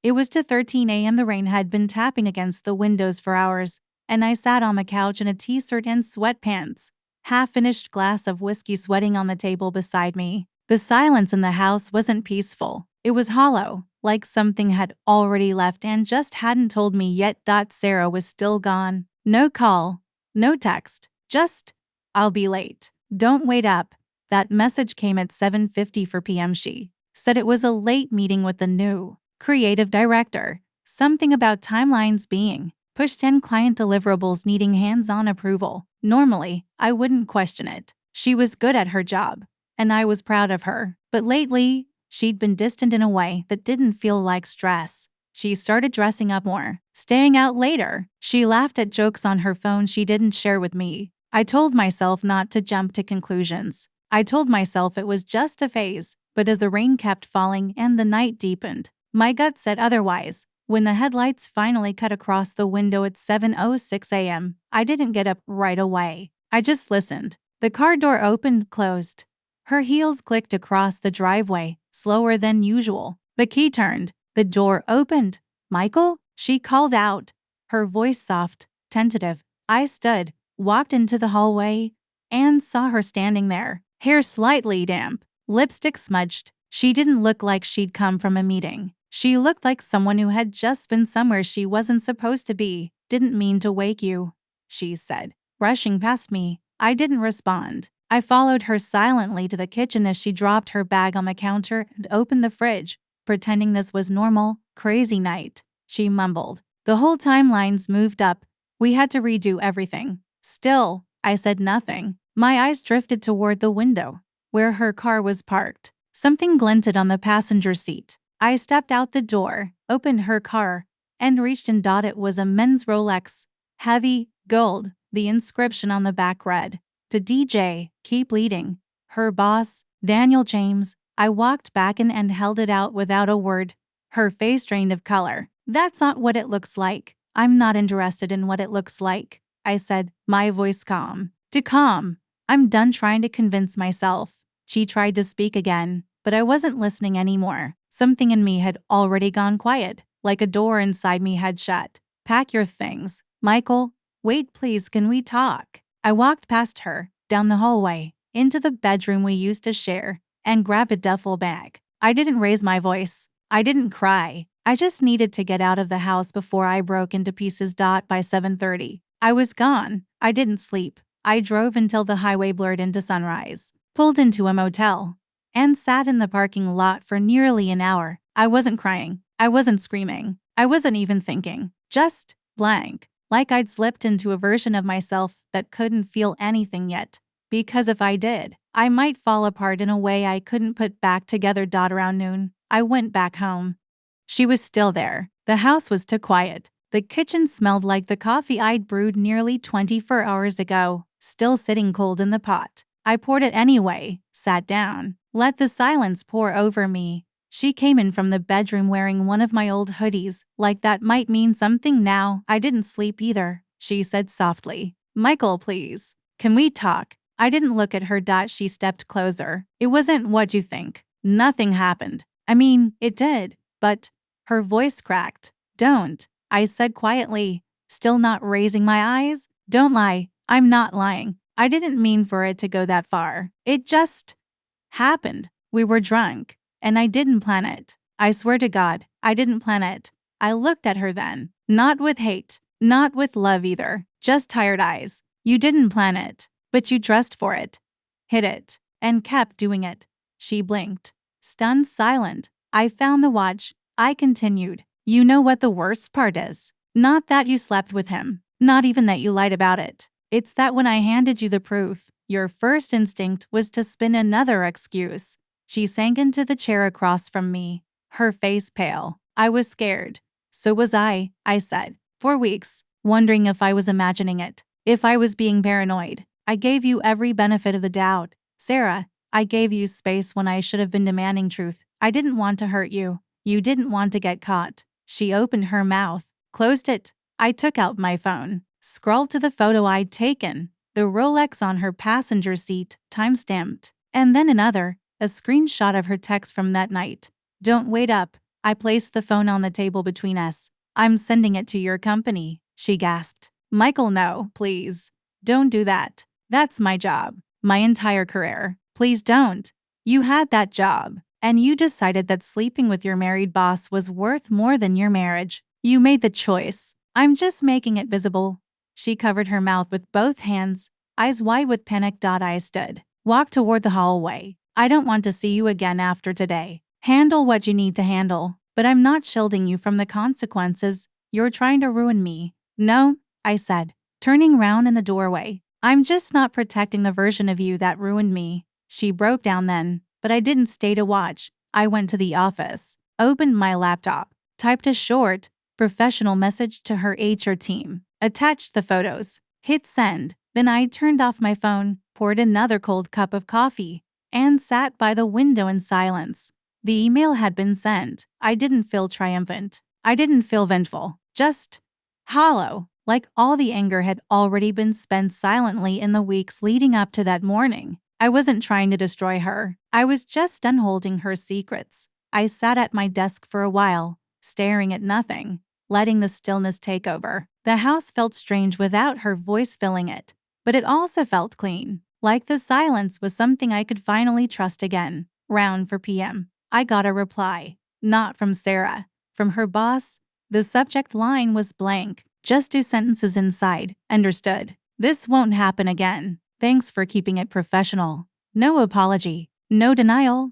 It was 2:13 a.m. The rain had been tapping against the windows for hours, and I sat on the couch in a t-shirt and sweatpants, half-finished glass of whiskey sweating on the table beside me. The silence in the house wasn't peaceful. It was hollow, like something had already left and just hadn't told me yet. Sarah was still gone. No call, no text, just, "I'll be late. Don't wait up." That message came at 7:54 p.m. She said it was a late meeting with the new creative director, something about timelines being pushed and client deliverables needing hands-on approval. Normally, I wouldn't question it. She was good at her job, and I was proud of her. But lately, she'd been distant in a way that didn't feel like stress. She started dressing up more, staying out later. She laughed at jokes on her phone she didn't share with me. I told myself not to jump to conclusions. I told myself it was just a phase, but as the rain kept falling and the night deepened, my gut said otherwise. When the headlights finally cut across the window at 7:06 a.m., I didn't get up right away. I just listened. The car door opened, closed. Her heels clicked across the driveway, slower than usual. The key turned. The door opened. "Michael?" she called out, her voice soft, tentative. I stood, walked into the hallway, and saw her standing there, hair slightly damp, lipstick smudged. She didn't look like she'd come from a meeting. She looked like someone who had just been somewhere she wasn't supposed to be. "Didn't mean to wake you," she said, rushing past me. I didn't respond. I followed her silently to the kitchen as she dropped her bag on the counter and opened the fridge, pretending this was normal. "Crazy night," she mumbled. "The whole timelines moved up. We had to redo everything." Still, I said nothing. My eyes drifted toward the window, where her car was parked. Something glinted on the passenger seat. I stepped out the door, opened her car, and reached and it was a men's Rolex. Heavy, gold, the inscription on the back read, "To DJ, keep leading." Her boss, Daniel James. I walked back in and held it out without a word. Her face drained of color. "That's not what it looks like. I'm not interested in what it looks like," I said, my voice calm. Too calm. "I'm done trying to convince myself." She tried to speak again, but I wasn't listening anymore. Something in me had already gone quiet, like a door inside me had shut. "Pack your things, Michael. Wait, please, can we talk?" I walked past her, down the hallway, into the bedroom we used to share, and grabbed a duffel bag. I didn't raise my voice. I didn't cry. I just needed to get out of the house before I broke into pieces. By 7:30, I was gone. I didn't sleep. I drove until the highway blurred into sunrise, pulled into a motel, and sat in the parking lot for nearly an hour. I wasn't crying. I wasn't screaming. I wasn't even thinking. Just blank. Like I'd slipped into a version of myself that couldn't feel anything yet. Because if I did, I might fall apart in a way I couldn't put back together. Around noon, I went back home. She was still there. The house was too quiet. The kitchen smelled like the coffee I'd brewed nearly 24 hours ago, still sitting cold in the pot. I poured it anyway, sat down, let the silence pour over me. She came in from the bedroom wearing one of my old hoodies, like that might mean something now. "I didn't sleep either," she said softly. "Michael, please. Can we talk?" I didn't look at her. She stepped closer. "It wasn't what you think. Nothing happened. I mean, it did, but..." Her voice cracked. "Don't," I said quietly, still not raising my eyes. "Don't lie." "I'm not lying. I didn't mean for it to go that far. It just happened. We were drunk, and I didn't plan it. I swear to God, I didn't plan it." I looked at her then, not with hate, not with love either, just tired eyes. "You didn't plan it, but you dressed for it, hid it, and kept doing it." She blinked, stunned, silent. I found the watch. I continued. "You know what the worst part is? Not that you slept with him, not even that you lied about it. It's that when I handed you the proof, your first instinct was to spin another excuse." She sank into the chair across from me, her face pale. "I was scared." "So was I said. "For weeks, wondering if I was imagining it, if I was being paranoid. I gave you every benefit of the doubt, Sarah. I gave you space when I should have been demanding truth. I didn't want to hurt you. You didn't want to get caught." She opened her mouth, closed it. I took out my phone, scrolled to the photo I'd taken, the Rolex on her passenger seat, time-stamped, and then another, a screenshot of her text from that night. "Don't wait up. I placed the phone on the table between us. I'm sending it to your company, she gasped. Michael, no, please. Don't do that. That's my job. My entire career. Please don't. You had that job, and you decided that sleeping with your married boss was worth more than your marriage. You made the choice. I'm just making it visible. She covered her mouth with both hands, eyes wide with panic. I stood, walked toward the hallway. I don't want to see you again after today. Handle what you need to handle, but I'm not shielding you from the consequences. You're trying to ruin me. No, I said, turning round in the doorway. I'm just not protecting the version of you that ruined me. She broke down then, but I didn't stay to watch. I went to the office, opened my laptop, typed a short, professional message to her HR team, attached the photos, hit send. Then I turned off my phone, poured another cold cup of coffee, and sat by the window in silence. The email had been sent. I didn't feel triumphant. I didn't feel vengeful. Just hollow, like all the anger had already been spent silently in the weeks leading up to that morning. I wasn't trying to destroy her. I was just done holding her secrets. I sat at my desk for a while, staring at nothing, letting the stillness take over. The house felt strange without her voice filling it, but it also felt clean, like the silence was something I could finally trust again. Round 4 p.m. I got a reply. Not from Sarah. From her boss. The subject line was blank. Just 2 sentences inside. Understood. This won't happen again. Thanks for keeping it professional. No apology. No denial.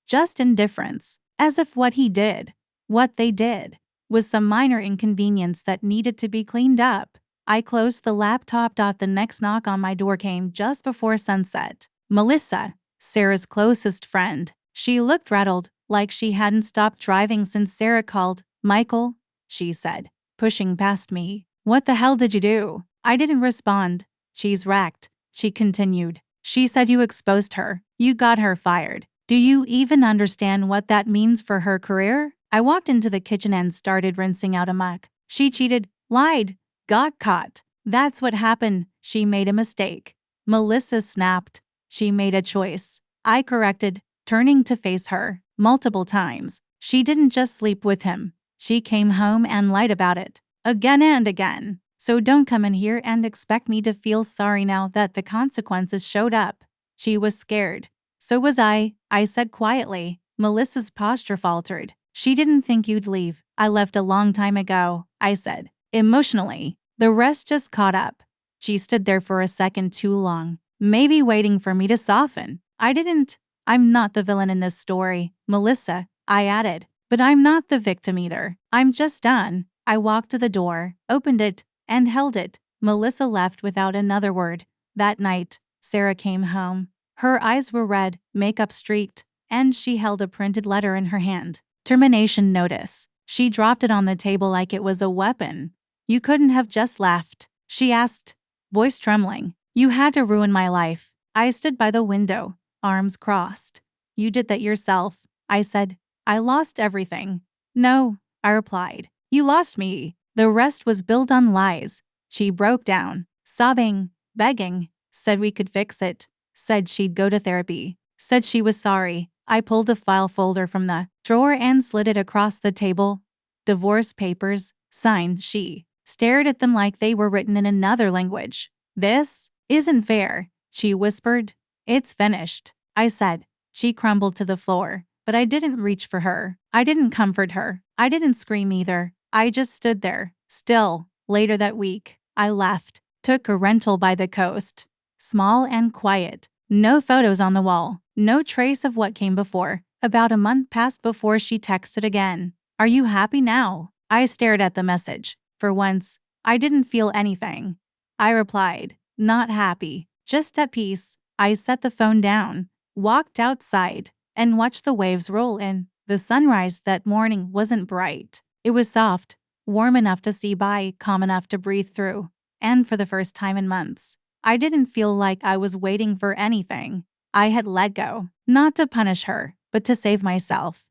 Just indifference. As if what they did, was some minor inconvenience that needed to be cleaned up. I closed the laptop. The next knock on my door came just before sunset. Melissa, Sarah's closest friend. She looked rattled, like she hadn't stopped driving since Sarah called. Michael, she said, pushing past me. What the hell did you do? I didn't respond. She's wrecked, she continued. She said you exposed her. You got her fired. Do you even understand what that means for her career? I walked into the kitchen and started rinsing out a muck. She cheated, lied, got caught. That's what happened. She made a mistake. Melissa snapped. She made a choice. I corrected, turning to face her. Multiple times. She didn't just sleep with him. She came home and lied about it. Again and again. So don't come in here and expect me to feel sorry now that the consequences showed up. She was scared. So was I said quietly. Melissa's posture faltered. She didn't think you'd leave. I left a long time ago, I said. Emotionally. The rest just caught up. She stood there for a second too long, maybe waiting for me to soften. I didn't. I'm not the villain in this story, Melissa, I added. But I'm not the victim either. I'm just done. I walked to the door, opened it, and held it. Melissa left without another word. That night, Sarah came home. Her eyes were red, makeup streaked, and she held a printed letter in her hand. Termination notice. She dropped it on the table like it was a weapon. You couldn't have just left, she asked, voice trembling. You had to ruin my life. I stood by the window, arms crossed. You did that yourself, I said. I lost everything. No, I replied. You lost me. The rest was built on lies. She broke down, sobbing, begging, said we could fix it, said she'd go to therapy, said she was sorry. I pulled a file folder from the drawer and slid it across the table. Divorce papers, signed. She stared at them like they were written in another language. This isn't fair, she whispered. It's finished, I said. She crumbled to the floor, but I didn't reach for her. I didn't comfort her. I didn't scream either. I just stood there, still. Later that week, I left, took a rental by the coast. Small and quiet. No photos on the wall. No trace of what came before. About a month passed before she texted again. Are you happy now? I stared at the message. For once, I didn't feel anything. I replied, not happy, just at peace. I set the phone down, walked outside, and watched the waves roll in. The sunrise that morning wasn't bright. It was soft, warm enough to see by, calm enough to breathe through. And for the first time in months, I didn't feel like I was waiting for anything. I had let go, not to punish her, but to save myself.